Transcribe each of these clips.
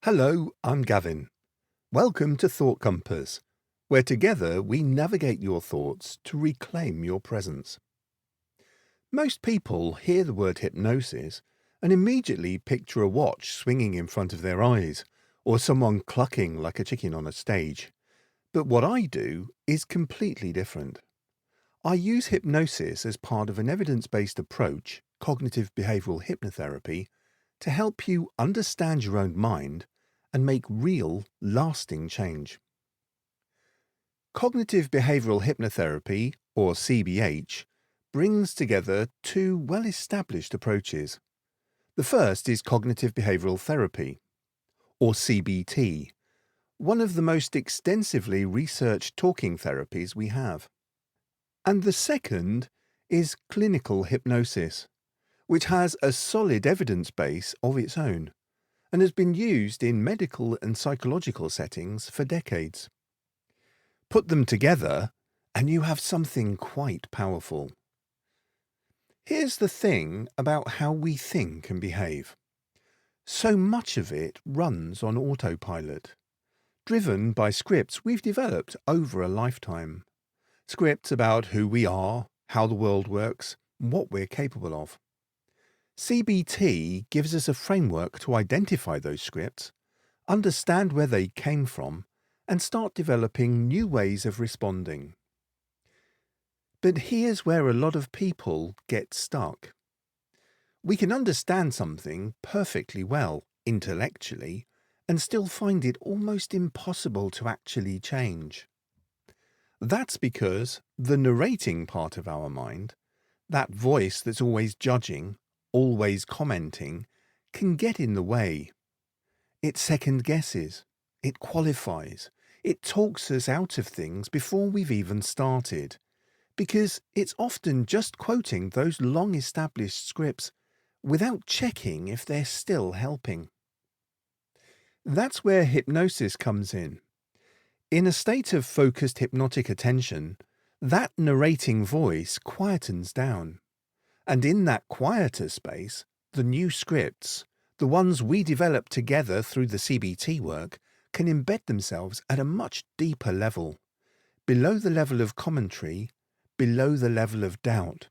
Hello, I'm Gavin. Welcome to Thought Compass, where together we navigate your thoughts to reclaim your presence. Most people hear the word hypnosis and immediately picture a watch swinging in front of their eyes or someone clucking like a chicken on a stage. But what I do is completely different. I use hypnosis as part of an evidence-based approach, cognitive behavioural hypnotherapy, to help you understand your own mind and make real, lasting change. Cognitive behavioural hypnotherapy, or CBH, brings together two well-established approaches. The first is cognitive behavioural therapy, or CBT, one of the most extensively researched talking therapies we have. And the second is clinical hypnosis, which has a solid evidence base of its own and has been used in medical and psychological settings for decades. Put them together and you have something quite powerful. Here's the thing about how we think and behave. So much of it runs on autopilot, driven by scripts we've developed over a lifetime. Scripts about who we are, how the world works, and what we're capable of. CBT gives us a framework to identify those scripts, understand where they came from, and start developing new ways of responding. But here's where a lot of people get stuck. We can understand something perfectly well, intellectually, and still find it almost impossible to actually change. That's because the narrating part of our mind, that voice that's always judging, always commenting, can get in the way. It second guesses, it qualifies, it talks us out of things before we've even started, because it's often just quoting those long-established scripts without checking if they're still helping. That's where hypnosis comes in. In a state of focused hypnotic attention, that narrating voice quietens down. And in that quieter space, the new scripts, the ones we develop together through the CBT work, can embed themselves at a much deeper level, below the level of commentary, below the level of doubt.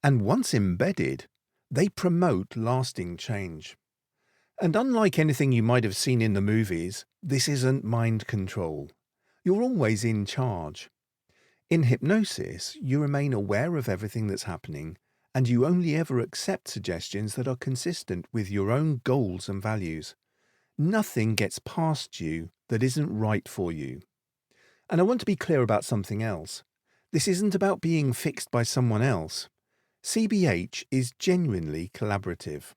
And once embedded, they promote lasting change. And unlike anything you might have seen in the movies, this isn't mind control. You're always in charge. In hypnosis, you remain aware of everything that's happening, and you only ever accept suggestions that are consistent with your own goals and values. Nothing gets past you that isn't right for you. And I want to be clear about something else. This isn't about being fixed by someone else. CBH is genuinely collaborative.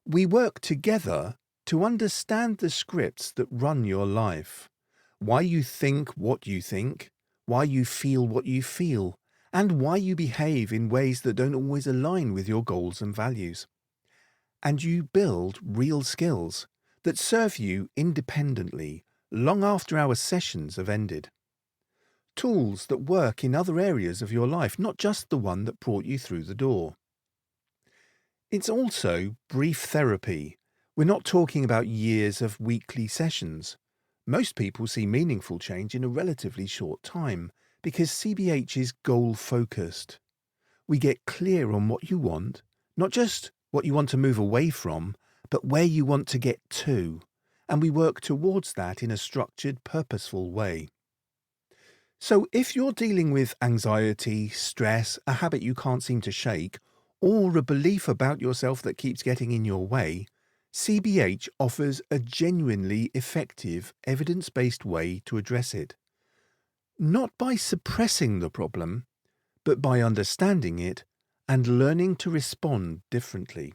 We work together to understand the scripts that run your life, why you think what you think, why you feel what you feel, and why you behave in ways that don't always align with your goals and values. And you build real skills that serve you independently long after our sessions have ended. Tools that work in other areas of your life, not just the one that brought you through the door. It's also brief therapy. We're not talking about years of weekly sessions. Most people see meaningful change in a relatively short time because CBH is goal-focused. We get clear on what you want, not just what you want to move away from, but where you want to get to, and we work towards that in a structured, purposeful way. So if you're dealing with anxiety, stress, a habit you can't seem to shake, or a belief about yourself that keeps getting in your way, CBH offers a genuinely effective, evidence-based way to address it. Not by suppressing the problem, but by understanding it and learning to respond differently.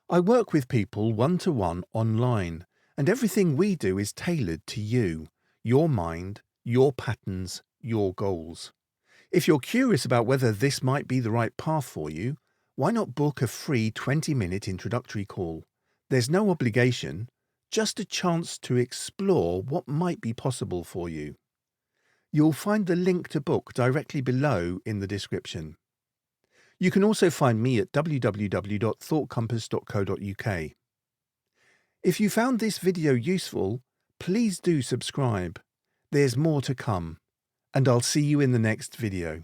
I work with people one-to-one online, and everything we do is tailored to you, your mind, your patterns, your goals. If you're curious about whether this might be the right path for you, why not book a free 20-minute introductory call? There's no obligation, just a chance to explore what might be possible for you. You'll find the link to book directly below in the description. You can also find me at www.thoughtcompass.co.uk. If you found this video useful, please do subscribe. There's more to come, and I'll see you in the next video.